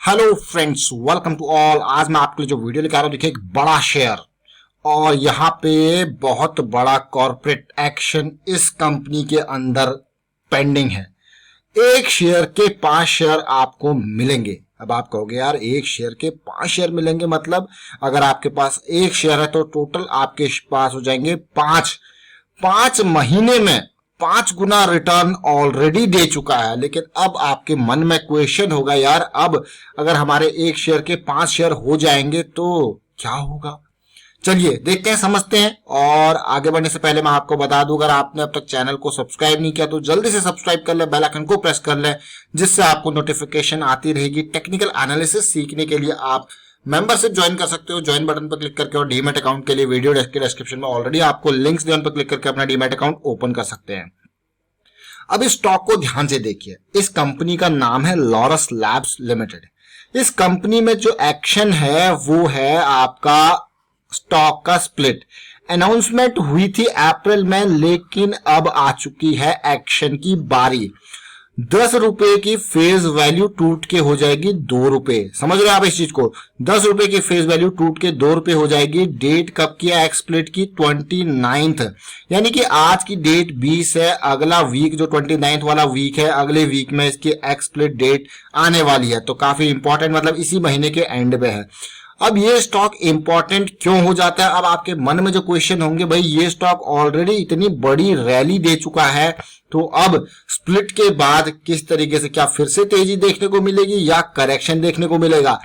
Hello friends, welcome to all. आज मैं आपके लिए जो वीडियो लेकर आ रहा हूँ, देखिए एक बड़ा शेयर और यहाँ पे बहुत बड़ा कॉर्पोरेट एक्शन इस कंपनी के अंदर पेंडिंग है। एक शेयर के 5 शेयर आपको मिलेंगे। अब आप कहोगे यार एक शेयर के 5 शेयर मिलेंगे, मतलब अगर आपके पास एक शेयर है तो टोटल आपके पास हो जाएंगे 5 महीने में 5 गुना रिटर्न ऑलरेडी दे चुका है। लेकिन अब आपके मन में क्वेश्चन होगा, यार अब अगर हमारे एक शेयर के 5 शेयर हो जाएंगे तो क्या होगा। चलिए देखते हैं, समझते हैं। और आगे बढ़ने से पहले मैं आपको बता दूं, अगर आपने अब तक चैनल को सब्सक्राइब नहीं किया तो जल्दी से सब्सक्राइब कर ले, बेल आइकन को प्रेस कर ले, जिससे आपको नोटिफिकेशन आती रहेगी। टेक्निकल एनालिसिस सीखने के लिए आप मेंबरशिप ज्वाइन कर सकते हो। ज्वाइन बटन पर क्लिक करके और डीमैट अकाउंट के लिए वीडियो के डिस्क्रिप्शन में ऑलरेडी आपको लिंक्स दिए, उन पर क्लिक करके अपना डीमैट अकाउंट ओपन कर सकते हैं। अब इस स्टॉक को ध्यान से देखिए। इस कंपनी का नाम है लॉरस लैब्स लिमिटेड। इस कंपनी में जो एक्शन है वो है आपका स्टॉक का स्प्लिट। अनाउंसमेंट हुई थी अप्रैल में, लेकिन अब आ चुकी है एक्शन की बारी। 10 रुपए की फेस वैल्यू टूट के हो जाएगी 2 रुपए। समझ रहे हैं आप इस चीज को? 10 रुपए की फेस वैल्यू टूट के 2 रुपए हो जाएगी। डेट कब की है एक्स स्प्लिट की? 29th, यानी कि आज की डेट 20 है। अगला वीक जो 29th वाला वीक है, अगले वीक में इसकी एक्स स्प्लिट डेट आने वाली है। तो काफी इंपॉर्टेंट, मतलब इसी महीने के एंड पे है। अब ये स्टॉक इंपॉर्टेंट क्यों हो जाता है? अब आपके मन में जो क्वेश्चन होंगे, भाई ये स्टॉक ऑलरेडी इतनी बड़ी रैली दे चुका है, तो अब स्प्लिट के बाद किस तरीके से, क्या फिर से तेजी देखने को मिलेगी या करेक्शन देखने को मिलेगा?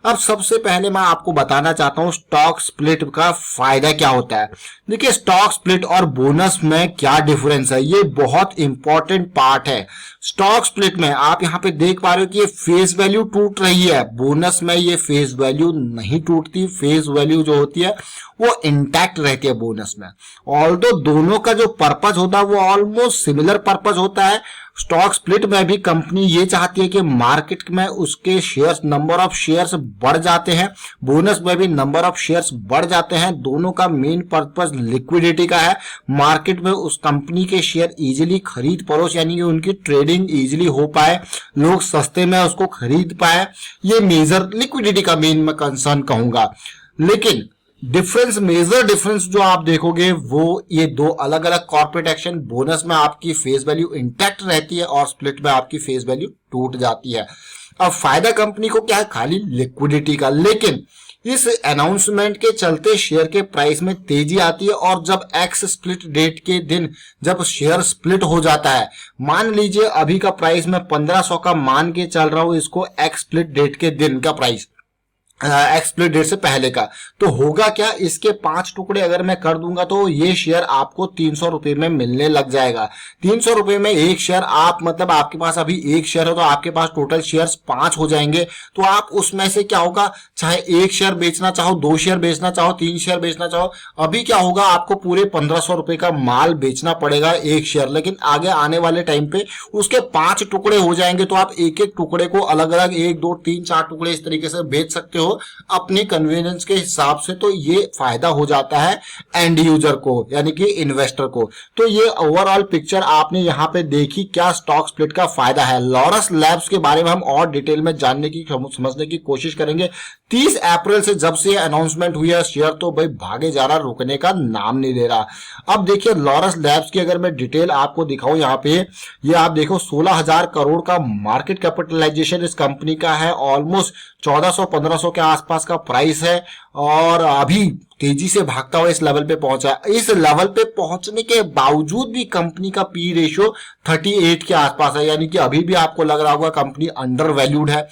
अब सबसे पहले मैं आपको बताना चाहता हूं स्टॉक स्प्लिट का फायदा क्या होता है। देखिए स्टॉक स्प्लिट और बोनस में क्या डिफरेंस है, ये बहुत इंपॉर्टेंट पार्ट है। स्टॉक स्प्लिट में आप यहां पे देख पा रहे हो कि ये फेस वैल्यू टूट रही है, बोनस में ये फेस वैल्यू नहीं टूटती। फेस वैल्यू जो होती है वो इंटैक्ट रहती है बोनस में। ऑल्दो दोनों का जो पर्पज होता है वो ऑलमोस्ट सिमिलर पर्पज होता है। स्टॉक स्प्लिट में भी कंपनी ये चाहती है कि मार्केट में उसके शेयर्स, नंबर ऑफ शेयर्स बढ़ जाते हैं, बोनस में भी नंबर ऑफ शेयर्स बढ़ जाते हैं। दोनों का मेन पर्पस लिक्विडिटी का है। मार्केट में उस कंपनी के शेयर इजीली खरीद परोस, यानी कि उनकी ट्रेडिंग इजीली हो पाए, लोग सस्ते में उसको खरीद पाए। ये मेजर लिक्विडिटी का मेन मैं कंसर्न कहूंगा। लेकिन मेजर डिफरेंस जो आप देखोगे वो ये दो अलग अलग कॉर्पोरेट एक्शन। बोनस में आपकी फेस वैल्यू इंटैक्ट रहती है और स्प्लिट में आपकी फेस वैल्यू टूट जाती है। अब फायदा कंपनी को क्या है? खाली लिक्विडिटी का। लेकिन इस अनाउंसमेंट के चलते शेयर के प्राइस में तेजी आती है। और जब एक्स स्प्लिट डेट के दिन जब शेयर स्प्लिट हो जाता है, मान लीजिए अभी का प्राइस मैं 1500 का मान के चल रहा हूं इसको, एक्स स्प्लिट डेट के दिन का प्राइस एक्सप्लिट डेट से पहले का, तो होगा क्या? इसके 5 टुकड़े अगर मैं कर दूंगा तो ये शेयर आपको 300 रुपए में मिलने लग जाएगा। 300 रुपए में एक शेयर, आप मतलब आपके पास अभी एक शेयर है तो आपके पास टोटल शेयर्स 5 हो जाएंगे। तो आप उसमें से क्या होगा, चाहे एक शेयर बेचना चाहो, 2 शेयर बेचना चाहो, 3 शेयर बेचना चाहो, अभी क्या होगा, आपको पूरे 1500 रुपए का माल बेचना पड़ेगा एक शेयर। लेकिन आगे आने वाले टाइम पे उसके 5 टुकड़े हो जाएंगे तो आप एक एक टुकड़े को अलग अलग 1 2 3 4 टुकड़े इस तरीके से बेच सकते हो अपनी कन्वीनियंस के हिसाब से। तो ये फायदा हो जाता है एंड यूजर को, यानी कि इन्वेस्टर को। तो ये ओवरऑल पिक्चर आपने यहां पे देखी, क्या स्टॉक स्प्लिट का फायदा है। लॉरस लैब्स के बारे में हम और डिटेल में जानने की, समझने की कोशिश करेंगे। 30 अप्रैल से जब से अनाउंसमेंट हुई है, शेयर तो भाई भागे जा रहा, रुकने का नाम नहीं ले रहा। अब देखिए लॉरस लैब्स की अगर मैं डिटेल आपको दिखाऊं, यहाँ पे ये आप देखो 16,000 करोड़ का मार्केट कैपिटलाइजेशन इस कंपनी का है। ऑलमोस्ट 1400-1500 के आसपास का प्राइस है और अभी तेजी से भागता हुआ इस लेवल पे पहुंचा है। इस लेवल पे पहुंचने के बावजूद भी कंपनी का पी रेशियो 38 के आसपास है, यानी कि अभी भी आपको लग रहा होगा कंपनी अंडर वैल्यूड है।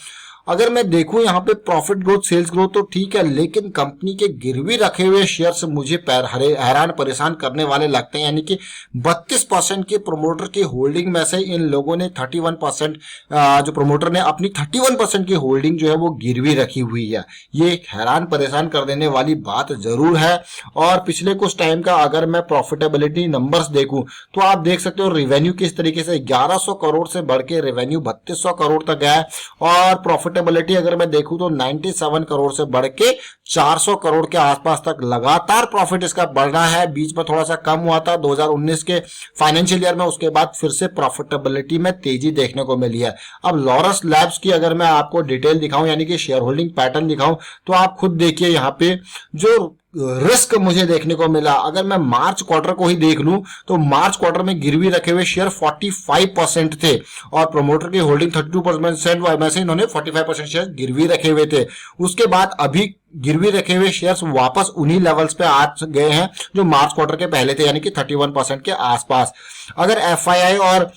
अगर मैं देखूं यहाँ पे प्रॉफिट ग्रोथ, सेल्स ग्रोथ तो ठीक है, लेकिन कंपनी के गिरवी रखे हुए शेयर्स मुझे हैरान परेशान करने वाले लगते हैं। यानी कि 32% के प्रोमोटर की होल्डिंग में से इन लोगों ने 31%, जो प्रोमोटर ने अपनी 31% की होल्डिंग जो है वो गिरवी रखी हुई है। ये एक हैरान परेशान कर देने वाली बात जरूर है। और पिछले कुछ टाइम का अगर मैं प्रॉफिटेबिलिटी नंबर्स देखूं तो आप देख सकते हो रेवेन्यू किस तरीके से 1100 करोड़ से बढ़ के रेवेन्यू 3200 करोड़ तक गया है और प्रॉफिट प्रॉफिटेबिलिटी अगर मैं देखूं तो 97 करोड़ से बढ़ के 400 करोड़ के आसपास तक लगातार प्रॉफिट इसका बढ़ रहा है। बीच में थोड़ा सा कम हुआ था 2019 के फाइनेंशियल ईयर में, उसके बाद फिर से प्रॉफिटेबिलिटी में तेजी देखने को मिली है। अब लॉरस लैब्स की अगर मैं आपको डिटेल दिखाऊं यानी कि शेयर होल्डिंग पैटर्न दिखाऊं तो आप खुद देखिए यहाँ पे जो रिस्क मुझे देखने को मिला। अगर मैं मार्च क्वार्टर को ही देख लूं तो मार्च क्वार्टर में गिरवी रखे हुए शेयर 45% थे और प्रमोटर की होल्डिंग 32% में से इन्होंने 45% शेयर गिरवी रखे हुए थे। उसके बाद अभी गिरवी रखे हुए शेयर्स वापस उन्हीं लेवल्स पे आ गए हैं जो मार्च क्वार्टर के पहले थे, यानी कि 31% के आसपास। अगर एफआईआई और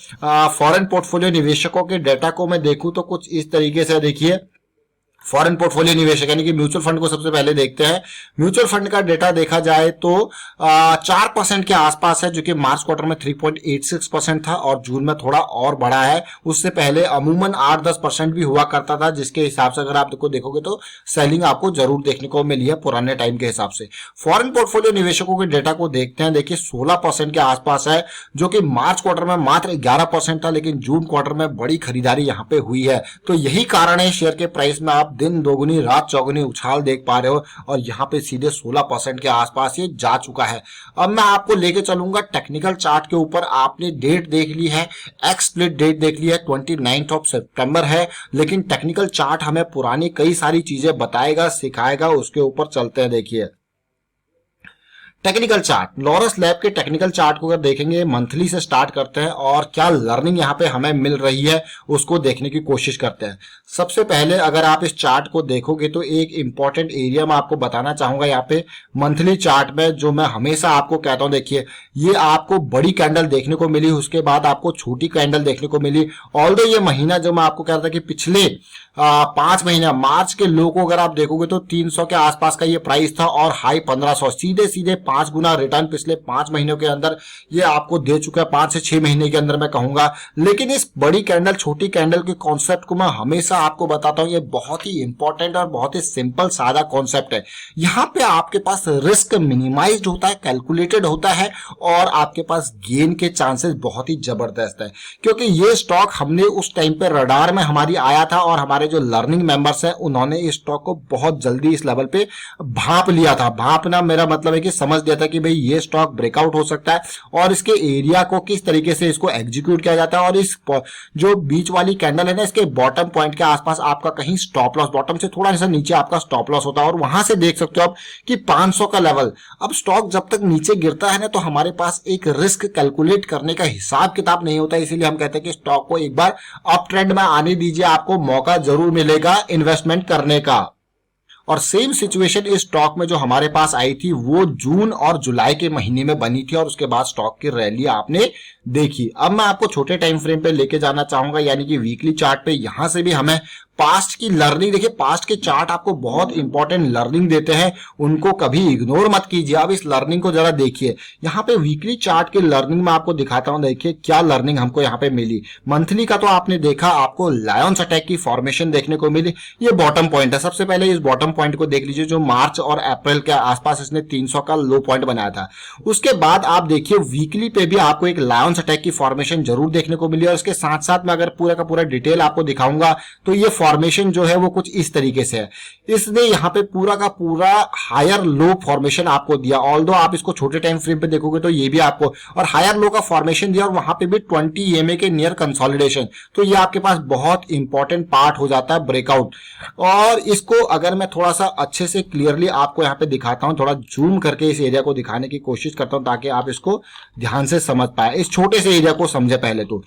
फॉरेन पोर्टफोलियो निवेशकों के डेटा को मैं देखूं तो कुछ इस तरीके से देखिए। फॉरेन पोर्टफोलियो निवेशक यानी कि म्यूचुअल फंड को सबसे पहले देखते हैं। म्यूचुअल फंड का डेटा देखा जाए तो 4% के आसपास है, जो कि मार्च क्वार्टर में 3.86% था और जून में थोड़ा और बढ़ा है। उससे पहले अमूमन 8-10% भी हुआ करता था, जिसके हिसाब से अगर आप देखोगे तो सेलिंग आपको जरूर देखने को मिली है पुराने टाइम के हिसाब से। फॉरेन पोर्टफोलियो निवेशकों के डेटा को देखते हैं, देखिए 16% के आसपास है, जो कि मार्च क्वार्टर में मात्र 11% था, लेकिन जून क्वार्टर में बड़ी खरीदारी यहाँ पे हुई है। तो यही कारण है शेयर के प्राइस में आप दिन दोगुनी रात चौगुनी उछाल देख पा रहे हो और यहाँ पे सीधे 16% के आसपास ये जा चुका है। अब मैं आपको लेके चलूंगा टेक्निकल चार्ट के ऊपर। आपने डेट देख ली है, एक्स स्प्लिट डेट देख ली है, 29 सितंबर है, लेकिन टेक्निकल चार्ट हमें पुरानी कई सारी चीजें बताएगा, सिखाएगा। उसके ऊपर चलते हैं। देखिए टेक्निकल चार्ट, लॉरस लैब के टेक्निकल चार्ट को अगर देखेंगे, मंथली से स्टार्ट करते हैं और क्या लर्निंग यहाँ पे हमें मिल रही है उसको देखने की कोशिश करते हैं। सबसे पहले अगर आप इस चार्ट को देखोगे तो एक इंपॉर्टेंट एरिया मैं आपको बताना चाहूंगा यहाँ पे मंथली चार्ट में, जो मैं हमेशा आपको कहता हूँ। देखिए ये आपको बड़ी कैंडल देखने को मिली, उसके बाद आपको छोटी कैंडल देखने को मिली। ऑल्दो ये महीना जो मैं आपको कह रहा था कि पिछले 5 महीना मार्च के लो को अगर आप देखोगे तो 300 के आसपास का ये प्राइस था और हाई 1500, सीधे सीधे 5 गुना रिटर्न पिछले 5 महीनों के अंदर ये आपको दे चुका है, 5 से 6 महीने के अंदर मैं कहूंगा। लेकिन इस बड़ी कैंडल छोटी कैंडल के कॉन्सेप्ट को मैं हमेशा आपको बताता हूं, ये बहुत ही इंपॉर्टेंट और बहुत ही सिंपल सादा कॉन्सेप्ट है। यहाँ पे आपके पास रिस्क मिनिमाइज्ड होता है, कैलकुलेटेड होता है और आपके पास गेन के चांसेस बहुत ही जबरदस्त है, क्योंकि ये स्टॉक हमने उस टाइम पे रडार में हमारी आया था और हमारे जो लर्निंग मेंबर्स हैं उन्होंने इस स्टॉक को बहुत जल्दी इस लेवल पे भांप लिया था। भांपना मेरा मतलब है कि समझ लिया था कि भाई ये स्टॉक ब्रेकआउट हो सकता है और इसके एरिया को किस तरीके से इसको एग्जीक्यूट किया जाता है। और इस जो बीच वाली कैंडल है ना, इसके बॉटम पॉइंट के आसपास आपका कहीं स्टॉप लॉस, बॉटम से थोड़ा सा नीचे आपका स्टॉप लॉस होता है और वहां से देख सकते हो आप कि 500 का लेवल। अब स्टॉक जब तक नीचे गिरता है ना तो हमारे पास एक रिस्क कैलकुलेट करने का हिसाब किताब नहीं होता, इसीलिए हम कहते हैं कि स्टॉक को एक बार अप ट्रेंड में आने दीजिए, आपको मौका जरूर मिलेगा इन्वेस्टमेंट करने का। और सेम सिचुएशन इस स्टॉक में जो हमारे पास आई थी वो जून और जुलाई के महीने में बनी थी और उसके बाद स्टॉक की रैली आपने देखी। अब मैं आपको छोटे टाइम फ्रेम पे लेके जाना चाहूंगा, यानी कि वीकली चार्ट पे। यहां से भी हमें पास्ट की लर्निंग, देखिए पास्ट के चार्ट आपको बहुत इंपॉर्टेंट लर्निंग देते हैं, उनको कभी इग्नोर मत कीजिए। अब इस लर्निंग को जरा देखिए, यहाँ पे वीकली चार्ट की लर्निंग में आपको दिखाता हूं। देखिए क्या लर्निंग हमको यहाँ पे मिली। मंथली का तो आपने देखा, आपको लायंस अटैक की फॉर्मेशन देखने को मिली। ये बॉटम पॉइंट है। सबसे पहले इस बॉटम पॉइंट को देख लीजिए, जो मार्च और अप्रैल के आसपास इसने 300 का लो पॉइंट बनाया था। उसके बाद आप देखिए वीकली पे भी आपको एक लायंस अटैक की फॉर्मेशन जरूर देखने को मिली और इसके साथ साथ में अगर पूरा का पूरा डिटेल आपको दिखाऊंगा तो ये फॉर्मेशन जो है वो कुछ इस तरीके से है। इसने यहाँ पे पूरा का पूरा हायर लो फॉर्मेशन आपको दिया। ऑल्दो आप इसको छोटे टाइम फ्रेम पे देखोगे तो ये भी आपको और हायर लो का फॉर्मेशन दिया और वहां पे भी 20 EMA के नियर कंसोलिडेशन। तो ये आपके पास बहुत इंपॉर्टेंट पार्ट हो जाता है ब्रेकआउट। और इसको अगर मैं थोड़ा सा अच्छे से क्लियरली आपको यहाँ पे दिखाता हूँ, थोड़ा जूम करके इस एरिया को दिखाने की कोशिश करता हूँ ताकि आप इसको ध्यान से समझ पाए। इस छोटे से एरिया को समझे पहले तो।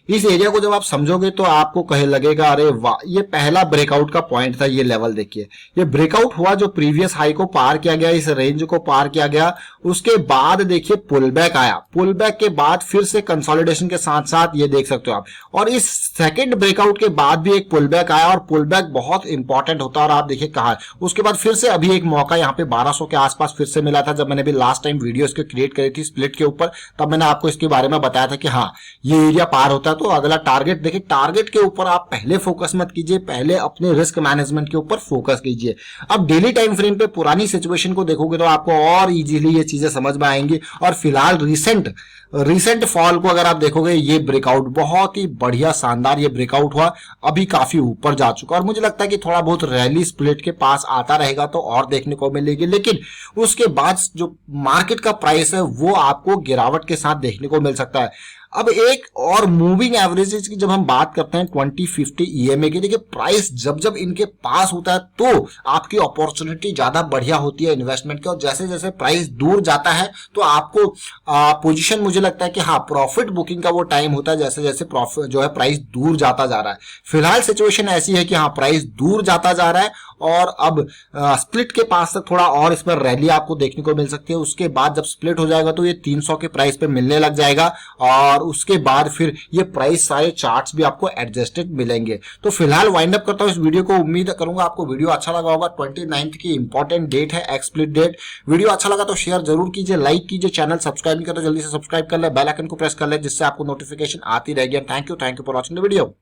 इस एरिया को जब आप समझोगे तो आपको कहे लगेगा अरे वाह, ये पहला ब्रेकआउट का पॉइंट था। ये लेवल देखिए, ये ब्रेकआउट हुआ जो प्रीवियस हाई को पार किया गया, इस रेंज को पार किया गया। उसके बाद देखिए पुल बैक आया, पुल बैक के बाद फिर से कंसोलिडेशन के साथ साथ ये देख सकते हो आप। और इस सेकेंड ब्रेकआउट के बाद भी एक पुल बैक आया और पुल बैक बहुत इंपॉर्टेंट होता है और आप देखिए कहा। उसके बाद फिर से अभी एक मौका यहाँ पे 1200 के आसपास फिर से मिला था। जब मैंने भी लास्ट टाइम वीडियो इसके क्रिएट करी थी स्प्लिट के ऊपर, तब मैंने आपको इसके बारे में बताया था कि हाँ ये एरिया पार होता है है तो अगला टारगेट देखिए, टारगेट के ऊपर आप पहले फोकस मत कीजिए, पहले अपने रिस्क मैनेजमेंट के ऊपर फोकस कीजिए। अब डेली टाइम फ्रेम पे पुरानी सिचुएशन को देखोगे तो आपको और इजीली ये चीजें समझ में आएंगी। और फिलहाल रिसेंट फॉल को अगर आप देखोगे, ये ब्रेकआउट बहुत ही बढ़िया शानदार ये ब्रेकआउट हुआ, अभी काफी ऊपर जा चुका, और मुझे लगता है कि थोड़ा बहुत रैली स्प्लिट के पास आता रहेगा तो और देखने को मिलेगी, लेकिन उसके बाद जो मार्केट का प्राइस है वो आपको गिरावट के साथ देखने को मिल सकता है। अब एक और मूविंग एवरेजेस की जब हम बात करते हैं 20-50 EMA की, देखिए प्राइस जब इनके पास होता है तो आपकी अपॉर्चुनिटी ज्यादा बढ़िया होती है इन्वेस्टमेंट की, और जैसे जैसे प्राइस दूर जाता है तो आपको पोजीशन, मुझे लगता है कि हाँ प्रॉफिट बुकिंग का वो टाइम होता है जैसे जैसे प्रॉफिट जो है प्राइस दूर जाता जा रहा है। फिलहाल सिचुएशन ऐसी है कि हाँ प्राइस दूर जाता जा रहा है, और अब स्प्लिट के पास तक थोड़ा और इस पर रैली आपको देखने को मिल सकती है। उसके बाद जब स्प्लिट हो जाएगा तो ये 300 के प्राइस पे मिलने लग जाएगा, और उसके बाद फिर ये प्राइस सारे चार्ट्स भी आपको एडजस्टेड मिलेंगे। तो फिलहाल वाइंड अप करता हूं इस वीडियो को, उम्मीद करूंगा आपको वीडियो अच्छा लगा होगा। 29 की इंपॉर्टेंट डेट है, एक्स स्प्लिट डेट। वीडियो अच्छा लगा तो शेयर जरूर कीजिए, लाइक कीजिए, चैनल सब्सक्राइब नहीं करते जल्दी से सब्सक्राइब कर ले, बेल आइकन को प्रेस कर ले जिससे आपको नोटिफिकेशन आती रहेगी। Thank you for watching the video.